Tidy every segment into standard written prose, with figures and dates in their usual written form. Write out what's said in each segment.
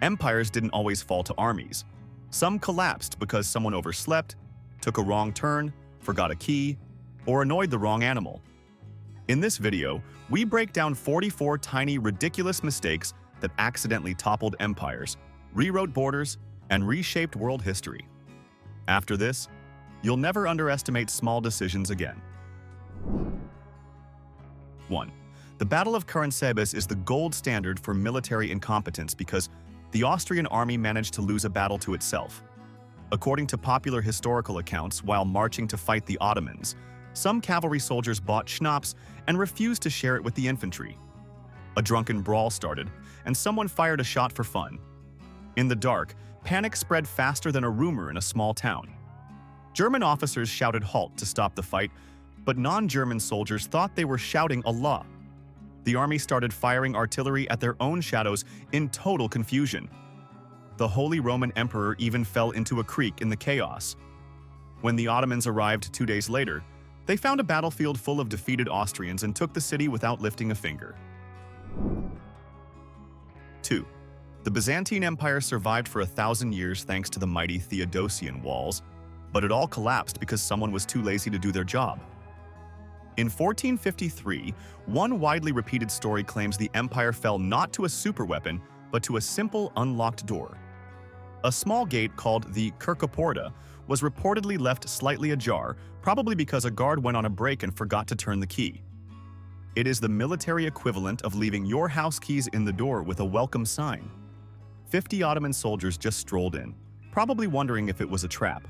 Empires didn't always fall to armies. Some collapsed because someone overslept, took a wrong turn, forgot a key, or annoyed the wrong animal. In this video, we break down 44 tiny, ridiculous mistakes that accidentally toppled empires, rewrote borders, and reshaped world history. After this, you'll never underestimate small decisions again. 1. The Battle of Karansebes is the gold standard for military incompetence because the Austrian army managed to lose a battle to itself. According to popular historical accounts, while marching to fight the Ottomans, some cavalry soldiers bought schnapps and refused to share it with the infantry. A drunken brawl started, and someone fired a shot for fun. In the dark, panic spread faster than a rumor in a small town. German officers shouted halt to stop the fight, but non-German soldiers thought they were shouting Allah. The army started firing artillery at their own shadows in total confusion. The Holy Roman Emperor even fell into a creek in the chaos. When the Ottomans arrived 2 days later, they found a battlefield full of defeated Austrians and took the city without lifting a finger. 2. The Byzantine Empire survived for 1,000 years thanks to the mighty Theodosian walls, but it all collapsed because someone was too lazy to do their job. In 1453, one widely repeated story claims the empire fell not to a superweapon, but to a simple unlocked door. A small gate called the Kirkeporta was reportedly left slightly ajar, probably because a guard went on a break and forgot to turn the key. It is the military equivalent of leaving your house keys in the door with a welcome sign. 50 Ottoman soldiers just strolled in, probably wondering if it was a trap.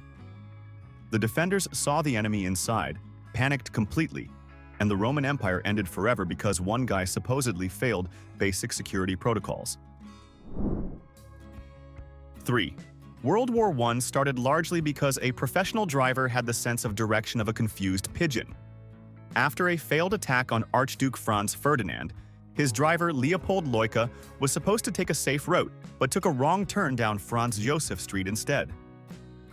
The defenders saw the enemy inside, panicked completely, and the Roman Empire ended forever because one guy supposedly failed basic security protocols. 3. World War I started largely because a professional driver had the sense of direction of a confused pigeon. After a failed attack on Archduke Franz Ferdinand, his driver Leopold Loika was supposed to take a safe route, but took a wrong turn down Franz Josef Street instead.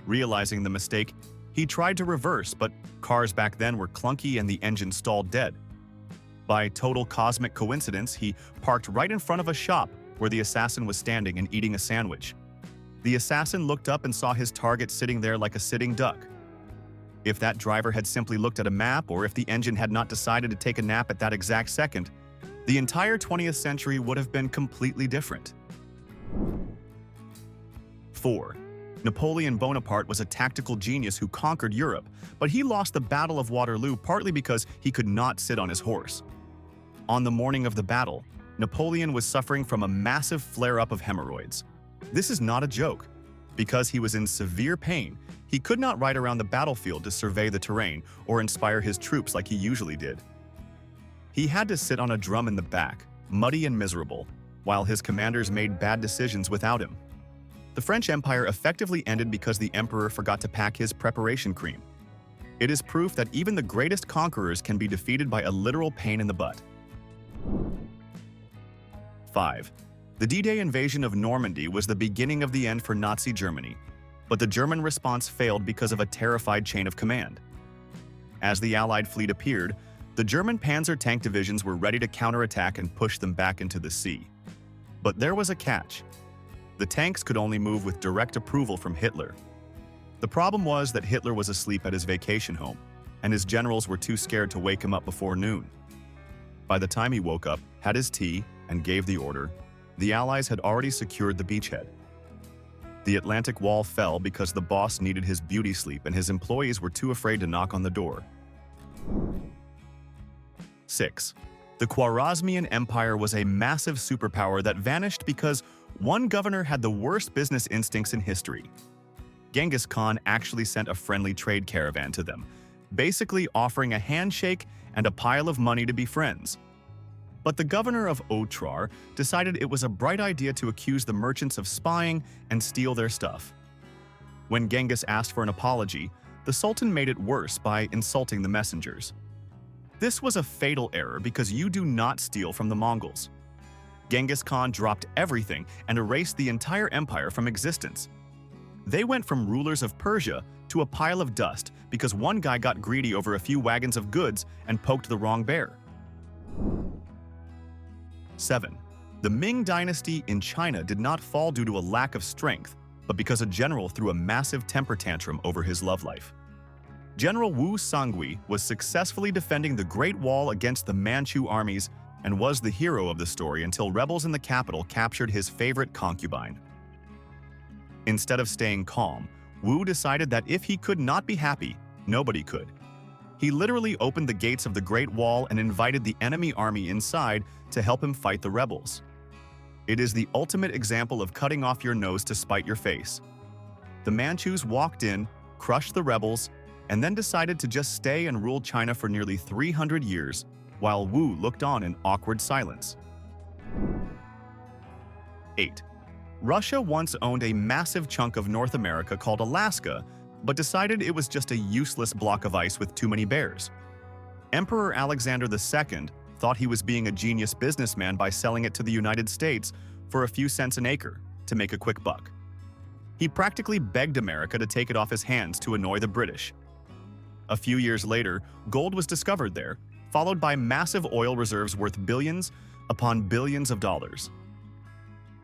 Realizing the mistake, he tried to reverse, but cars back then were clunky and the engine stalled dead. By total cosmic coincidence, he parked right in front of a shop where the assassin was standing and eating a sandwich. The assassin looked up and saw his target sitting there like a sitting duck. If that driver had simply looked at a map, or if the engine had not decided to take a nap at that exact second, the entire 20th century would have been completely different. 4. Napoleon Bonaparte was a tactical genius who conquered Europe, but he lost the Battle of Waterloo partly because he could not sit on his horse. On the morning of the battle, Napoleon was suffering from a massive flare-up of hemorrhoids. This is not a joke. Because he was in severe pain, he could not ride around the battlefield to survey the terrain or inspire his troops like he usually did. He had to sit on a drum in the back, muddy and miserable, while his commanders made bad decisions without him. The French Empire effectively ended because the emperor forgot to pack his preparation cream. It is proof that even the greatest conquerors can be defeated by a literal pain in the butt. 5. The D-Day invasion of Normandy was the beginning of the end for Nazi Germany, but the German response failed because of a terrified chain of command. As the Allied fleet appeared, the German panzer tank divisions were ready to counterattack and push them back into the sea. But there was a catch. The tanks could only move with direct approval from Hitler. The problem was that Hitler was asleep at his vacation home, and his generals were too scared to wake him up before noon. By the time he woke up, had his tea, and gave the order, the Allies had already secured the beachhead. The Atlantic Wall fell because the boss needed his beauty sleep and his employees were too afraid to knock on the door. 6. The Khwarezmian Empire was a massive superpower that vanished because one governor had the worst business instincts in history. Genghis Khan actually sent a friendly trade caravan to them, basically offering a handshake and a pile of money to be friends. But the governor of Otrar decided it was a bright idea to accuse the merchants of spying and steal their stuff. When Genghis asked for an apology, the Sultan made it worse by insulting the messengers. This was a fatal error because you do not steal from the Mongols. Genghis Khan dropped everything and erased the entire empire from existence. They went from rulers of Persia to a pile of dust because one guy got greedy over a few wagons of goods and poked the wrong bear. 7. The Ming dynasty in China did not fall due to a lack of strength, but because a general threw a massive temper tantrum over his love life. General Wu Songui was successfully defending the Great Wall against the Manchu armies and was the hero of the story until rebels in the capital captured his favorite concubine. Instead of staying calm, Wu decided that if he could not be happy, nobody could. He literally opened the gates of the Great Wall and invited the enemy army inside to help him fight the rebels. It is the ultimate example of cutting off your nose to spite your face. The Manchus walked in, crushed the rebels, and then decided to just stay and rule China for nearly 300 years, while Wu looked on in awkward silence. 8. Russia once owned a massive chunk of North America called Alaska, but decided it was just a useless block of ice with too many bears. Emperor Alexander II thought he was being a genius businessman by selling it to the United States for a few cents an acre to make a quick buck. He practically begged America to take it off his hands to annoy the British. A few years later, gold was discovered there, followed by massive oil reserves worth billions upon billions of dollars.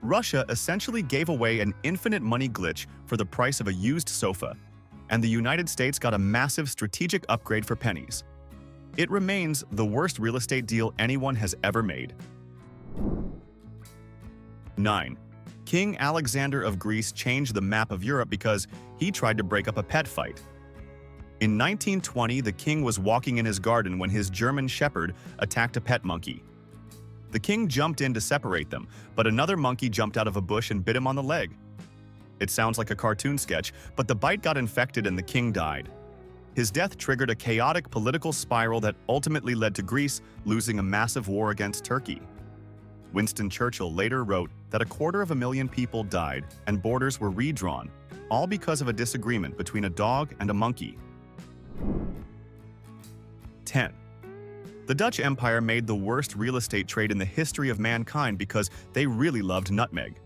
Russia essentially gave away an infinite money glitch for the price of a used sofa, and the United States got a massive strategic upgrade for pennies. It remains the worst real estate deal anyone has ever made. 9. King Alexander of Greece changed the map of Europe because he tried to break up a pet fight. In 1920, the king was walking in his garden when his German shepherd attacked a pet monkey. The king jumped in to separate them, but another monkey jumped out of a bush and bit him on the leg. It sounds like a cartoon sketch, but the bite got infected and the king died. His death triggered a chaotic political spiral that ultimately led to Greece losing a massive war against Turkey. Winston Churchill later wrote that 250,000 people died and borders were redrawn, all because of a disagreement between a dog and a monkey. 10. The Dutch Empire made the worst real estate trade in the history of mankind because they really loved nutmeg.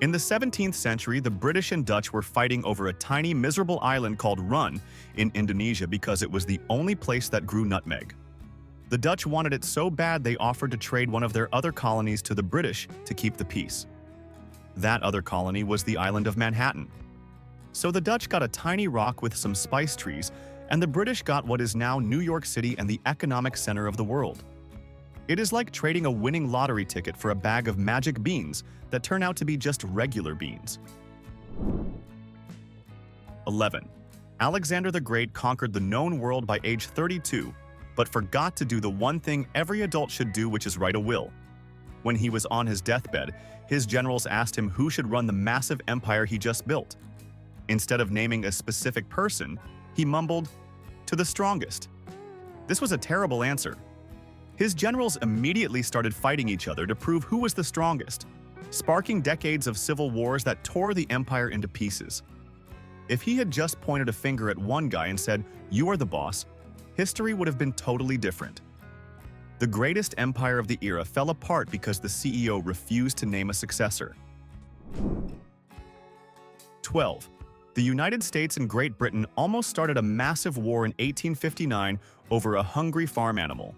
In the 17th century, the British and Dutch were fighting over a tiny, miserable island called Run in Indonesia because it was the only place that grew nutmeg. The Dutch wanted it so bad they offered to trade one of their other colonies to the British to keep the peace. That other colony was the island of Manhattan. So the Dutch got a tiny rock with some spice trees, and the British got what is now New York City and the economic center of the world. It is like trading a winning lottery ticket for a bag of magic beans that turn out to be just regular beans. 11. Alexander the Great conquered the known world by age 32, but forgot to do the one thing every adult should do, which is write a will. When he was on his deathbed, his generals asked him who should run the massive empire he just built. Instead of naming a specific person, he mumbled, "To the strongest." This was a terrible answer. His generals immediately started fighting each other to prove who was the strongest, sparking decades of civil wars that tore the empire into pieces. If he had just pointed a finger at one guy and said, "You are the boss," history would have been totally different. The greatest empire of the era fell apart because the CEO refused to name a successor. 12. The United States and Great Britain almost started a massive war in 1859 over a hungry farm animal.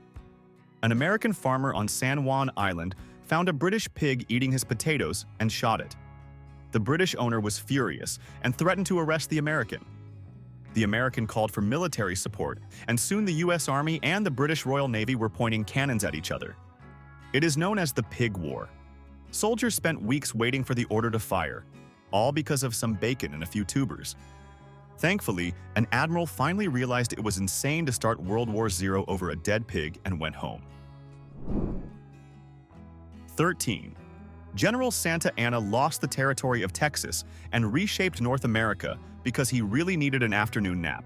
An American farmer on San Juan Island found a British pig eating his potatoes and shot it. The British owner was furious and threatened to arrest the American. The American called for military support, and soon the US Army and the British Royal Navy were pointing cannons at each other. It is known as the Pig War. Soldiers spent weeks waiting for the order to fire, all because of some bacon and a few tubers. Thankfully, an admiral finally realized it was insane to start World War II over a dead pig and went home. 13. General Santa Anna lost the territory of Texas and reshaped North America because he really needed an afternoon nap.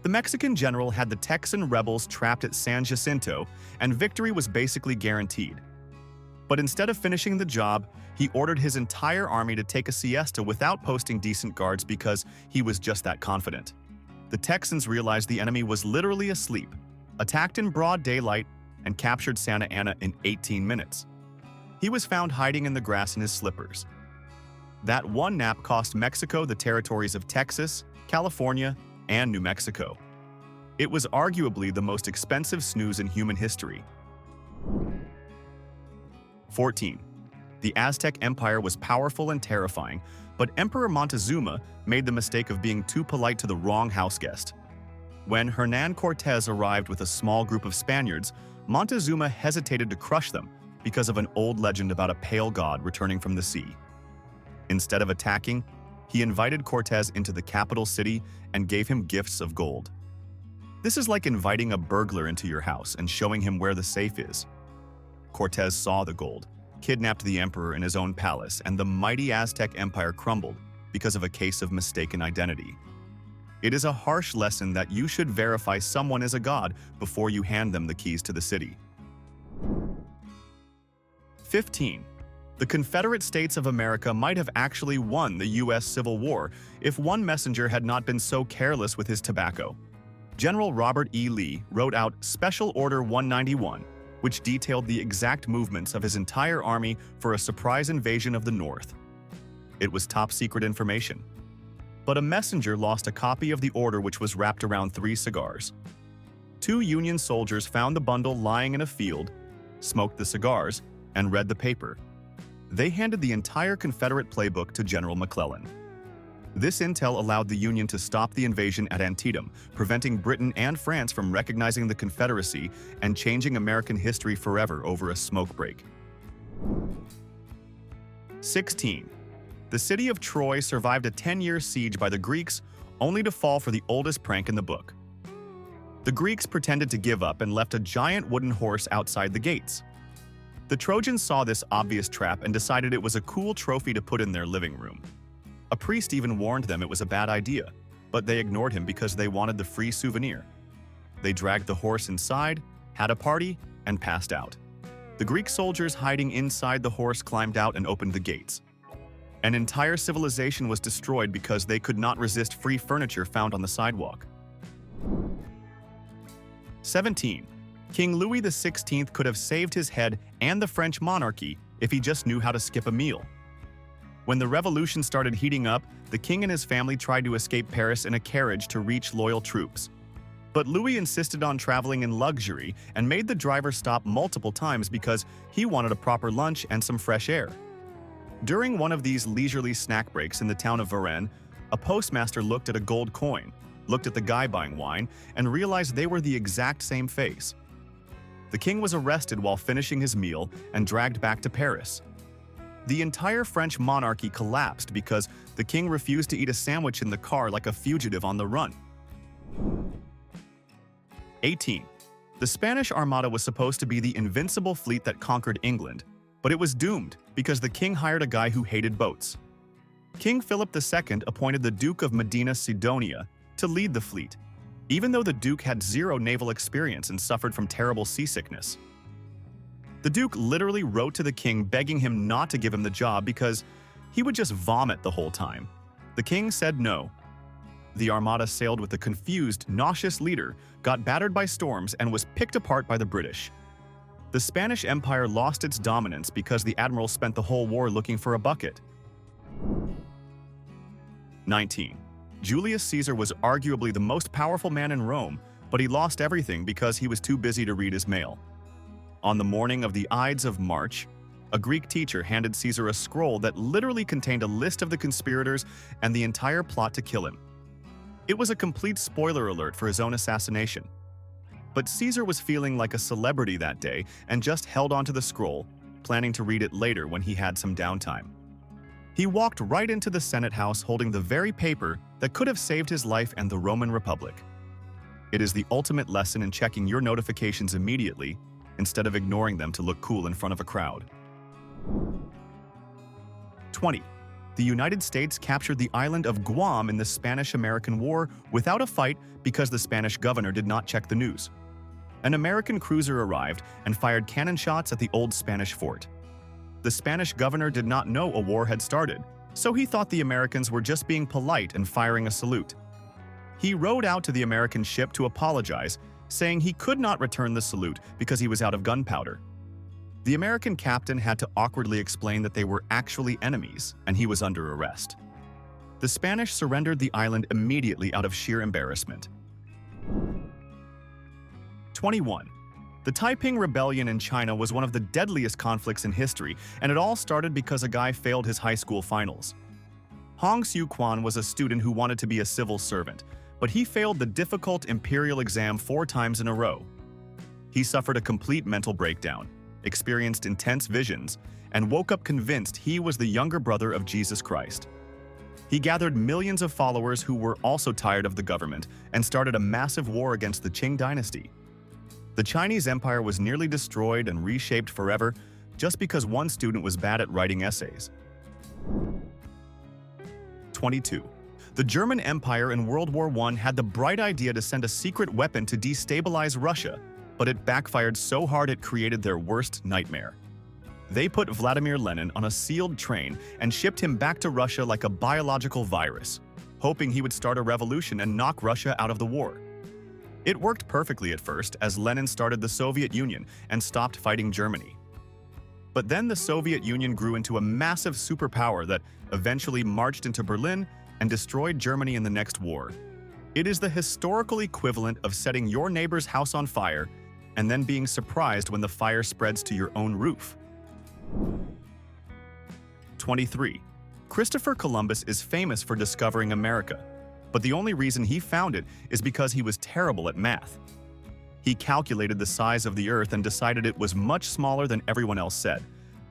The Mexican general had the Texan rebels trapped at San Jacinto, and victory was basically guaranteed. But instead of finishing the job, he ordered his entire army to take a siesta without posting decent guards because he was just that confident. The Texans realized the enemy was literally asleep, attacked in broad daylight, and captured Santa Anna in 18 minutes. He was found hiding in the grass in his slippers. That one nap cost Mexico the territories of Texas, California, and New Mexico. It was arguably the most expensive snooze in human history. 14. The Aztec Empire was powerful and terrifying, but Emperor Montezuma made the mistake of being too polite to the wrong houseguest. When Hernán Cortés arrived with a small group of Spaniards, Montezuma hesitated to crush them because of an old legend about a pale god returning from the sea. Instead of attacking, he invited Cortés into the capital city and gave him gifts of gold. This is like inviting a burglar into your house and showing him where the safe is. Cortés saw the gold, kidnapped the emperor in his own palace, and the mighty Aztec Empire crumbled because of a case of mistaken identity. It is a harsh lesson that you should verify someone is a god before you hand them the keys to the city. 15. The Confederate States of America might have actually won the U.S. Civil War if one messenger had not been so careless with his tobacco. General Robert E. Lee wrote out Special Order 191, which detailed the exact movements of his entire army for a surprise invasion of the North. It was top-secret information. But a messenger lost a copy of the order, which was wrapped around 3 cigars. 2 Union soldiers found the bundle lying in a field, smoked the cigars, and read the paper. They handed the entire Confederate playbook to General McClellan. This intel allowed the Union to stop the invasion at Antietam, preventing Britain and France from recognizing the Confederacy and changing American history forever over a smoke break. 16. The city of Troy survived a 10-year siege by the Greeks, only to fall for the oldest prank in the book. The Greeks pretended to give up and left a giant wooden horse outside the gates. The Trojans saw this obvious trap and decided it was a cool trophy to put in their living room. A priest even warned them it was a bad idea, but they ignored him because they wanted the free souvenir. They dragged the horse inside, had a party, and passed out. The Greek soldiers hiding inside the horse climbed out and opened the gates. An entire civilization was destroyed because they could not resist free furniture found on the sidewalk. 17. King Louis XVI could have saved his head and the French monarchy if he just knew how to skip a meal. When the revolution started heating up, the king and his family tried to escape Paris in a carriage to reach loyal troops. But Louis insisted on traveling in luxury and made the driver stop multiple times because he wanted a proper lunch and some fresh air. During one of these leisurely snack breaks in the town of Varennes, a postmaster looked at a gold coin, looked at the guy buying wine, and realized they were the exact same face. The king was arrested while finishing his meal and dragged back to Paris. The entire French monarchy collapsed because the king refused to eat a sandwich in the car like a fugitive on the run. 18. The Spanish Armada was supposed to be the invincible fleet that conquered England, but it was doomed because the king hired a guy who hated boats. King Philip II appointed the Duke of Medina Sidonia to lead the fleet, even though the Duke had zero naval experience and suffered from terrible seasickness. The Duke literally wrote to the king begging him not to give him the job because he would just vomit the whole time. The king said no. The Armada sailed with a confused, nauseous leader, got battered by storms, and was picked apart by the British. The Spanish Empire lost its dominance because the admiral spent the whole war looking for a bucket. 19. Julius Caesar was arguably the most powerful man in Rome, but he lost everything because he was too busy to read his mail. On the morning of the Ides of March, a Greek teacher handed Caesar a scroll that literally contained a list of the conspirators and the entire plot to kill him. It was a complete spoiler alert for his own assassination. But Caesar was feeling like a celebrity that day and just held onto the scroll, planning to read it later when he had some downtime. He walked right into the Senate House holding the very paper that could have saved his life and the Roman Republic. It is the ultimate lesson in checking your notifications immediately instead of ignoring them to look cool in front of a crowd. 20. The United States captured the island of Guam in the Spanish-American War without a fight because the Spanish governor did not check the news. An American cruiser arrived and fired cannon shots at the old Spanish fort. The Spanish governor did not know a war had started, so he thought the Americans were just being polite and firing a salute. He rowed out to the American ship to apologize, saying he could not return the salute because he was out of gunpowder. The American captain had to awkwardly explain that they were actually enemies, and he was under arrest. The Spanish surrendered the island immediately out of sheer embarrassment. 21. The Taiping Rebellion in China was one of the deadliest conflicts in history, and it all started because a guy failed his high school finals. Hong Xiuquan was a student who wanted to be a civil servant, but he failed the difficult imperial exam 4 times in a row. He suffered a complete mental breakdown, experienced intense visions, and woke up convinced he was the younger brother of Jesus Christ. He gathered millions of followers who were also tired of the government and started a massive war against the Qing dynasty. The Chinese Empire was nearly destroyed and reshaped forever just because one student was bad at writing essays. 22. The German Empire in World War I had the bright idea to send a secret weapon to destabilize Russia, but it backfired so hard it created their worst nightmare. They put Vladimir Lenin on a sealed train and shipped him back to Russia like a biological virus, hoping he would start a revolution and knock Russia out of the war. It worked perfectly at first, as Lenin started the Soviet Union and stopped fighting Germany. But then the Soviet Union grew into a massive superpower that eventually marched into Berlin and destroyed Germany in the next war. It is the historical equivalent of setting your neighbor's house on fire and then being surprised when the fire spreads to your own roof. 23. Christopher Columbus is famous for discovering America, but the only reason he found it is because he was terrible at math. He calculated the size of the Earth and decided it was much smaller than everyone else said,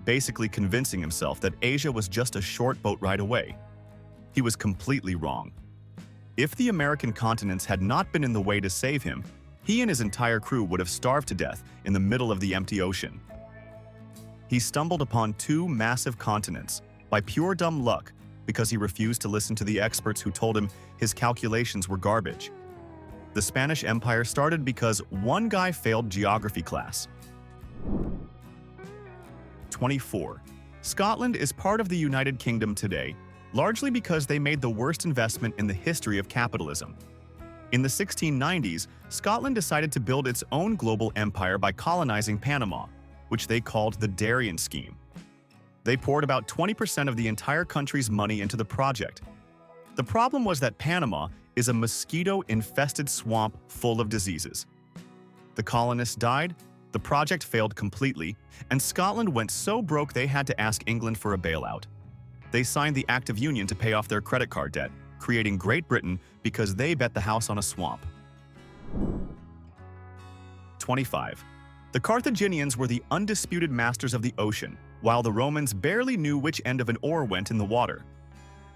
basically convincing himself that Asia was just a short boat ride away. He was completely wrong. If the American continents had not been in the way to save him, he and his entire crew would have starved to death in the middle of the empty ocean. He stumbled upon 2 massive continents by pure dumb luck because he refused to listen to the experts who told him his calculations were garbage. The Spanish Empire started because one guy failed geography class. 24. Scotland is part of the United Kingdom today, largely because they made the worst investment in the history of capitalism. In the 1690s, Scotland decided to build its own global empire by colonizing Panama, which they called the Darien Scheme. They poured about 20% of the entire country's money into the project. The problem was that Panama is a mosquito-infested swamp full of diseases. The colonists died, the project failed completely, and Scotland went so broke they had to ask England for a bailout. They signed the Act of Union to pay off their credit card debt, creating Great Britain because they bet the house on a swamp. 25. The Carthaginians were the undisputed masters of the ocean, while the Romans barely knew which end of an oar went in the water.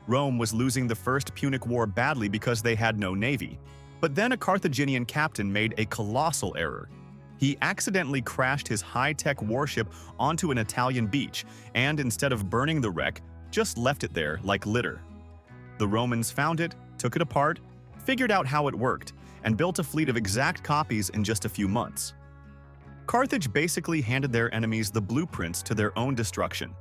Rome was losing the First Punic War badly because they had no navy. But then a Carthaginian captain made a colossal error. He accidentally crashed his high-tech warship onto an Italian beach and, instead of burning the wreck, just left it there like litter. The Romans found it, took it apart, figured out how it worked, and built a fleet of exact copies in just a few months. Carthage basically handed their enemies the blueprints to their own destruction.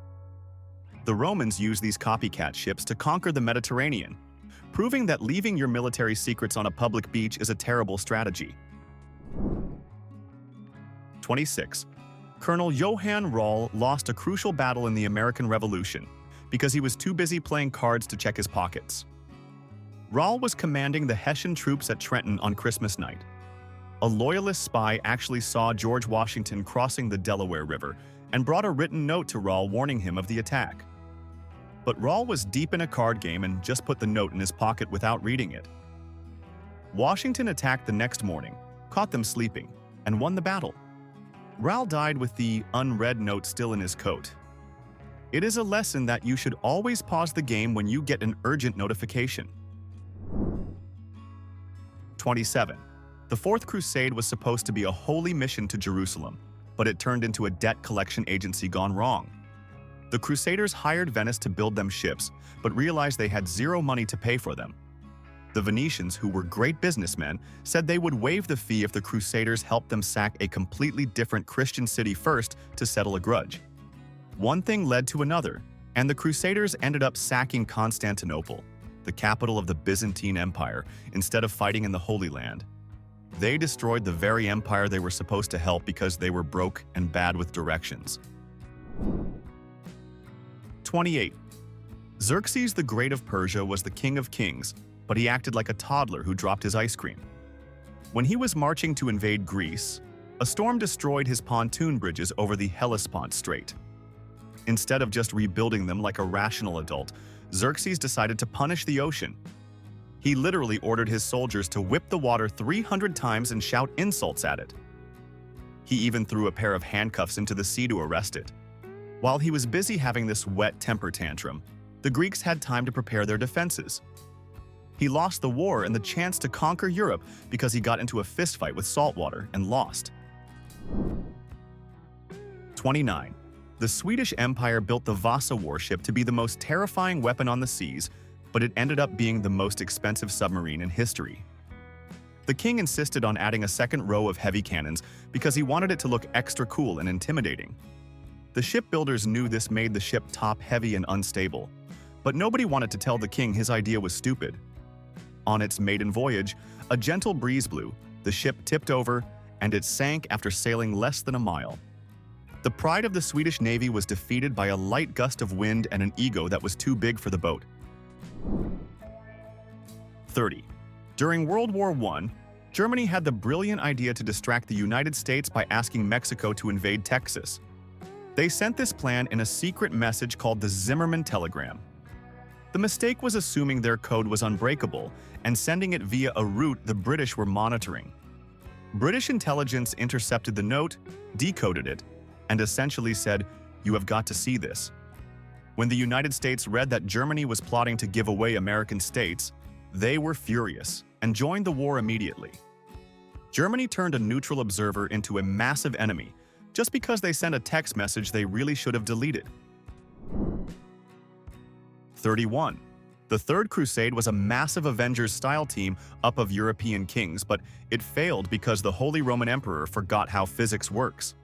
The Romans used these copycat ships to conquer the Mediterranean, proving that leaving your military secrets on a public beach is a terrible strategy. 26. Colonel Johann Rall lost a crucial battle in the American Revolution because he was too busy playing cards to check his pockets. Rall was commanding the Hessian troops at Trenton on Christmas night. A loyalist spy actually saw George Washington crossing the Delaware River and brought a written note to Rall warning him of the attack. But Rall was deep in a card game and just put the note in his pocket without reading it. Washington attacked the next morning, caught them sleeping, and won the battle. Rall died with the unread note still in his coat. It is a lesson that you should always pause the game when you get an urgent notification. 27. The Fourth Crusade was supposed to be a holy mission to Jerusalem, but it turned into a debt collection agency gone wrong. The Crusaders hired Venice to build them ships, but realized they had zero money to pay for them. The Venetians, who were great businessmen, said they would waive the fee if the Crusaders helped them sack a completely different Christian city first to settle a grudge. One thing led to another, and the Crusaders ended up sacking Constantinople, the capital of the Byzantine Empire, instead of fighting in the Holy Land. They destroyed the very empire they were supposed to help because they were broke and bad with directions. 28. Xerxes the Great of Persia was the king of kings, but he acted like a toddler who dropped his ice cream. When he was marching to invade Greece, A storm destroyed his pontoon bridges over the Hellespont Strait. Instead of just rebuilding them like a rational adult, Xerxes decided to punish the ocean. He literally ordered his soldiers to whip the water 300 times and shout insults at it. He even threw a pair of handcuffs into the sea to arrest it. While he was busy having this wet temper tantrum, the Greeks had time to prepare their defenses. He lost the war and the chance to conquer Europe because he got into a fistfight with saltwater and lost. 29. The Swedish Empire built the Vasa warship to be the most terrifying weapon on the seas, but it ended up being the most expensive submarine in history. The king insisted on adding a second row of heavy cannons because he wanted it to look extra cool and intimidating. The shipbuilders knew this made the ship top-heavy and unstable, but nobody wanted to tell the king his idea was stupid. On its maiden voyage, a gentle breeze blew, the ship tipped over, and it sank after sailing less than a mile. The pride of the Swedish Navy was defeated by a light gust of wind and an ego that was too big for the boat. 30. During World War I, Germany had the brilliant idea to distract the United States by asking Mexico to invade Texas. They sent this plan in a secret message called the Zimmerman telegram. The mistake was assuming their code was unbreakable and sending it via a route the British were monitoring. British intelligence intercepted the note, decoded it, and essentially said, "You have got to see this." When the United States read that Germany was plotting to give away American states, they were furious and joined the war immediately. Germany turned a neutral observer into a massive enemy just because they sent a text message they really should have deleted. 31. The Third Crusade was a massive Avengers-style team up of European kings, but it failed because the Holy Roman Emperor forgot how physics works.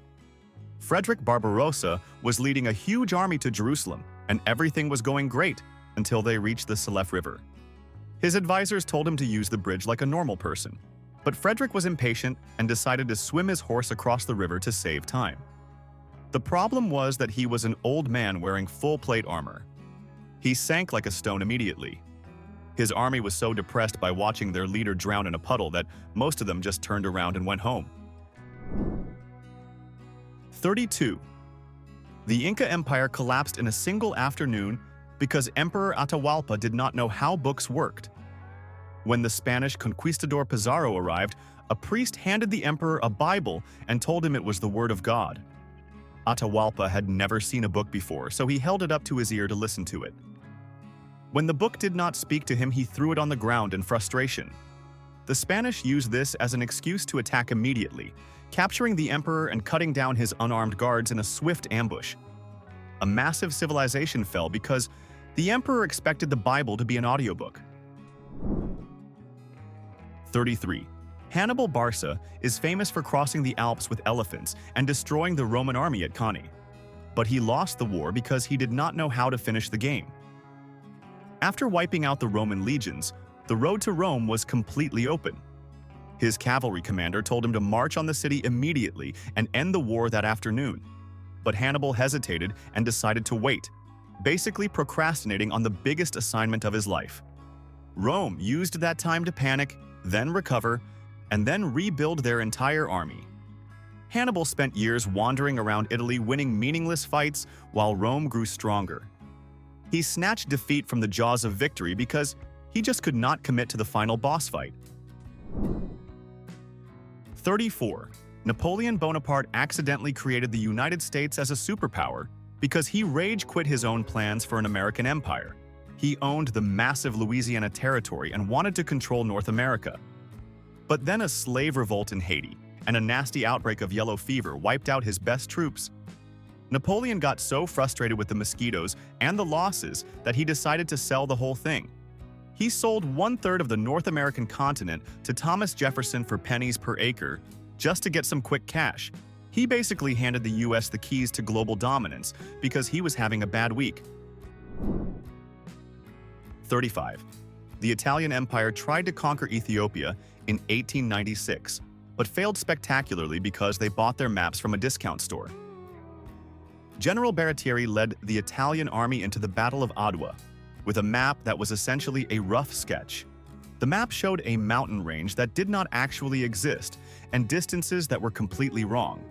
Frederick Barbarossa was leading a huge army to Jerusalem, and everything was going great until they reached the Salef River. His advisors told him to use the bridge like a normal person, but Frederick was impatient and decided to swim his horse across the river to save time. The problem was that he was an old man wearing full plate armor. He sank like a stone immediately. His army was so depressed by watching their leader drown in a puddle that most of them just turned around and went home. 32. The Inca Empire collapsed in a single afternoon because Emperor Atahualpa did not know how books worked. When the Spanish conquistador Pizarro arrived, a priest handed the emperor a Bible and told him it was the word of God. Atahualpa had never seen a book before, so he held it up to his ear to listen to it. When the book did not speak to him, he threw it on the ground in frustration. The Spanish used this as an excuse to attack immediately, capturing the emperor and cutting down his unarmed guards in a swift ambush. A massive civilization fell because the emperor expected the Bible to be an audiobook. 33. Hannibal Barca is famous for crossing the Alps with elephants and destroying the Roman army at Cannae. But he lost the war because he did not know how to finish the game. After wiping out the Roman legions, the road to Rome was completely open. His cavalry commander told him to march on the city immediately and end the war that afternoon. But Hannibal hesitated and decided to wait, basically procrastinating on the biggest assignment of his life. Rome used that time to panic, then recover, and then rebuild their entire army. Hannibal spent years wandering around Italy winning meaningless fights while Rome grew stronger. He snatched defeat from the jaws of victory because he just could not commit to the final boss fight. 34. Napoleon Bonaparte accidentally created the United States as a superpower because he rage quit his own plans for an American empire. He owned the massive Louisiana territory and wanted to control North America. But then a slave revolt in Haiti and a nasty outbreak of yellow fever wiped out his best troops. Napoleon got so frustrated with the mosquitoes and the losses that he decided to sell the whole thing. He sold 1/3 of the North American continent to Thomas Jefferson for pennies per acre, just to get some quick cash. He basically handed the US the keys to global dominance because he was having a bad week. 35. The Italian Empire tried to conquer Ethiopia in 1896, but failed spectacularly because they bought their maps from a discount store. General Baratieri led the Italian army into the Battle of Adwa, with a map that was essentially a rough sketch. The map showed a mountain range that did not actually exist and distances that were completely wrong.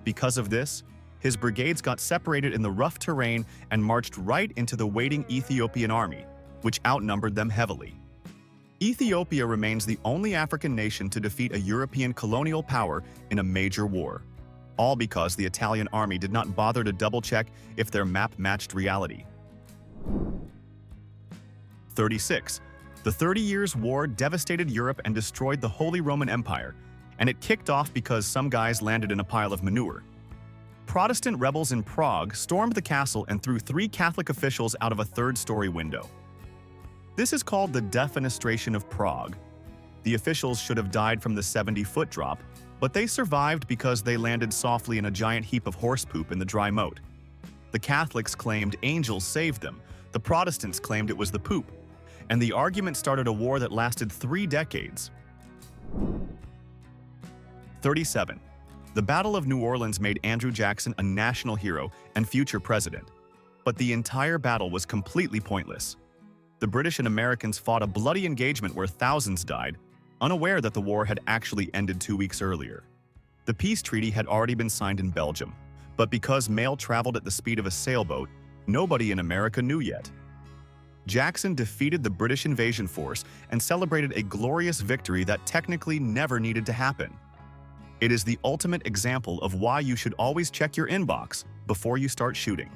Because of this, his brigades got separated in the rough terrain and marched right into the waiting Ethiopian army, which outnumbered them heavily. Ethiopia remains the only African nation to defeat a European colonial power in a major war, all because the Italian army did not bother to double-check if their map matched reality. 36. The 30 Years' War devastated Europe and destroyed the Holy Roman Empire, and it kicked off because some guys landed in a pile of manure. Protestant rebels in Prague stormed the castle and threw 3 Catholic officials out of a 3rd-story window. This is called the Defenestration of Prague. The officials should have died from the 70-foot drop, but they survived because they landed softly in a giant heap of horse poop in the dry moat. The Catholics claimed angels saved them, the Protestants claimed it was the poop, and the argument started a war that lasted 3 decades. 37. The Battle of New Orleans made Andrew Jackson a national hero and future president, but the entire battle was completely pointless. The British and Americans fought a bloody engagement where thousands died, unaware that the war had actually ended 2 weeks earlier. The peace treaty had already been signed in Belgium, but because mail traveled at the speed of a sailboat, nobody in America knew yet. Jackson defeated the British invasion force and celebrated a glorious victory that technically never needed to happen. It is the ultimate example of why you should always check your inbox before you start shooting.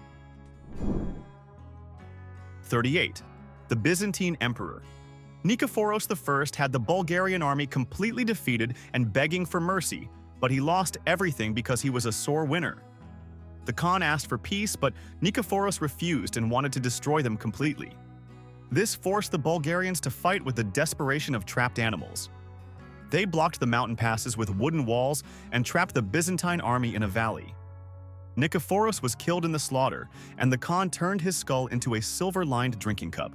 38. The Byzantine Emperor. Nikephoros I had the Bulgarian army completely defeated and begging for mercy, but he lost everything because he was a sore winner. The Khan asked for peace, but Nikephoros refused and wanted to destroy them completely. This forced the Bulgarians to fight with the desperation of trapped animals. They blocked the mountain passes with wooden walls and trapped the Byzantine army in a valley. Nikephoros was killed in the slaughter, and the Khan turned his skull into a silver-lined drinking cup.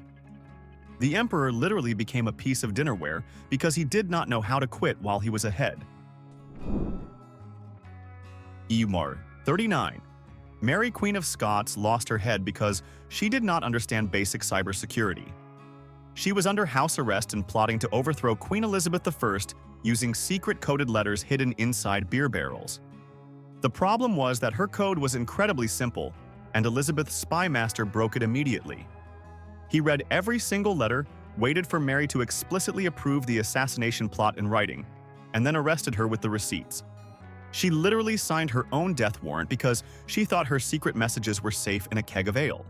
The emperor literally became a piece of dinnerware because he did not know how to quit while he was ahead. Eumar, 39. Mary, Queen of Scots, lost her head because she did not understand basic cybersecurity. She was under house arrest and plotting to overthrow Queen Elizabeth I using secret coded letters hidden inside beer barrels. The problem was that her code was incredibly simple, and Elizabeth's spy master broke it immediately. He read every single letter, waited for Mary to explicitly approve the assassination plot in writing, and then arrested her with the receipts. She literally signed her own death warrant because she thought her secret messages were safe in a keg of ale.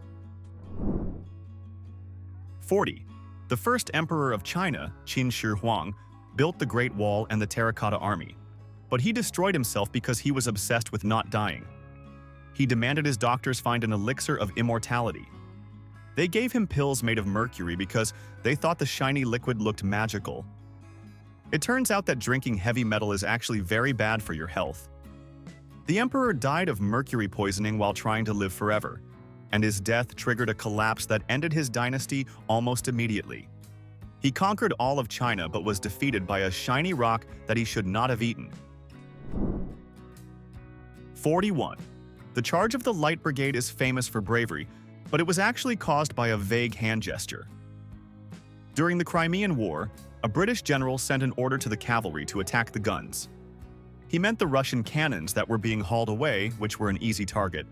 40. The first emperor of China, Qin Shi Huang, built the Great Wall and the Terracotta Army, but he destroyed himself because he was obsessed with not dying. He demanded his doctors find an elixir of immortality. They gave him pills made of mercury because they thought the shiny liquid looked magical. It turns out that drinking heavy metal is actually very bad for your health. The emperor died of mercury poisoning while trying to live forever, and his death triggered a collapse that ended his dynasty almost immediately. He conquered all of China but was defeated by a shiny rock that he should not have eaten. 41. The charge of the Light Brigade is famous for bravery, but it was actually caused by a vague hand gesture. During the Crimean War, a British general sent an order to the cavalry to attack the guns. He meant the Russian cannons that were being hauled away, which were an easy target.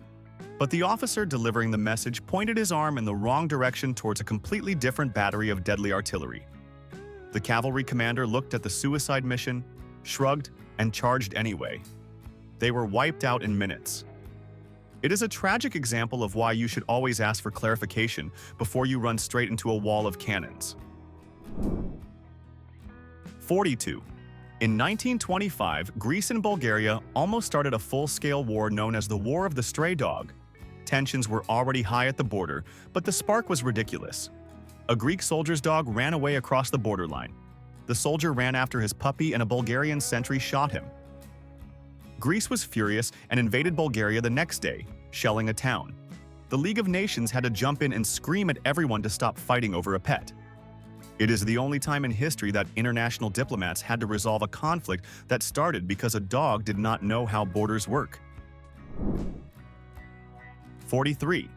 But the officer delivering the message pointed his arm in the wrong direction towards a completely different battery of deadly artillery. The cavalry commander looked at the suicide mission, shrugged, and charged anyway. They were wiped out in minutes. It is a tragic example of why you should always ask for clarification before you run straight into a wall of cannons. 42. In 1925, Greece and Bulgaria almost started a full-scale war known as the War of the Stray Dog. Tensions were already high at the border, but the spark was ridiculous. A Greek soldier's dog ran away across the borderline. The soldier ran after his puppy and a Bulgarian sentry shot him. Greece was furious and invaded Bulgaria the next day, shelling a town. The League of Nations had to jump in and scream at everyone to stop fighting over a pet. It is the only time in history that international diplomats had to resolve a conflict that started because a dog did not know how borders work. 43.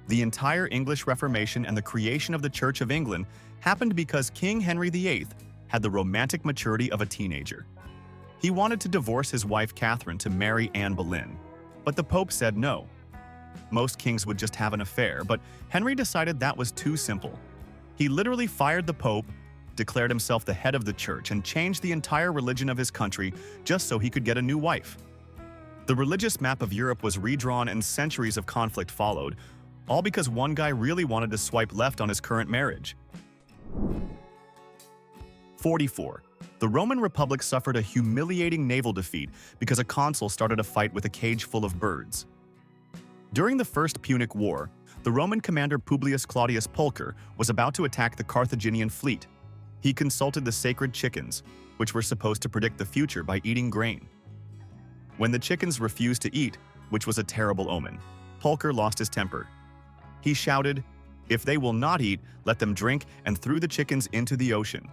The entire English Reformation and the creation of the Church of England happened because King Henry VIII had the romantic maturity of a teenager. He wanted to divorce his wife Catherine to marry Anne Boleyn, but the Pope said no. Most kings would just have an affair, but Henry decided that was too simple. He literally fired the Pope, declared himself the head of the church, and changed the entire religion of his country just so he could get a new wife. The religious map of Europe was redrawn and centuries of conflict followed, all because one guy really wanted to swipe left on his current marriage. 44. The Roman Republic suffered a humiliating naval defeat because a consul started a fight with a cage full of birds. During the First Punic War, the Roman commander Publius Claudius Pulcher was about to attack the Carthaginian fleet. He consulted the sacred chickens, which were supposed to predict the future by eating grain. When the chickens refused to eat, which was a terrible omen, Pulcher lost his temper. He shouted, "If they will not eat, let them drink," and threw the chickens into the ocean.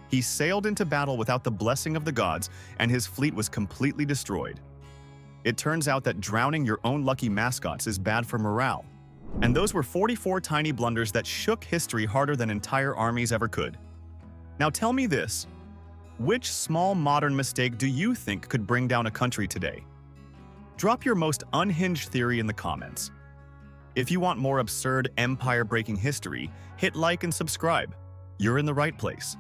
He sailed into battle without the blessing of the gods, and his fleet was completely destroyed. It turns out that drowning your own lucky mascots is bad for morale. And those were 44 tiny blunders that shook history harder than entire armies ever could. Now tell me this, which small modern mistake do you think could bring down a country today? Drop your most unhinged theory in the comments. If you want more absurd empire-breaking history, hit like and subscribe. You're in the right place.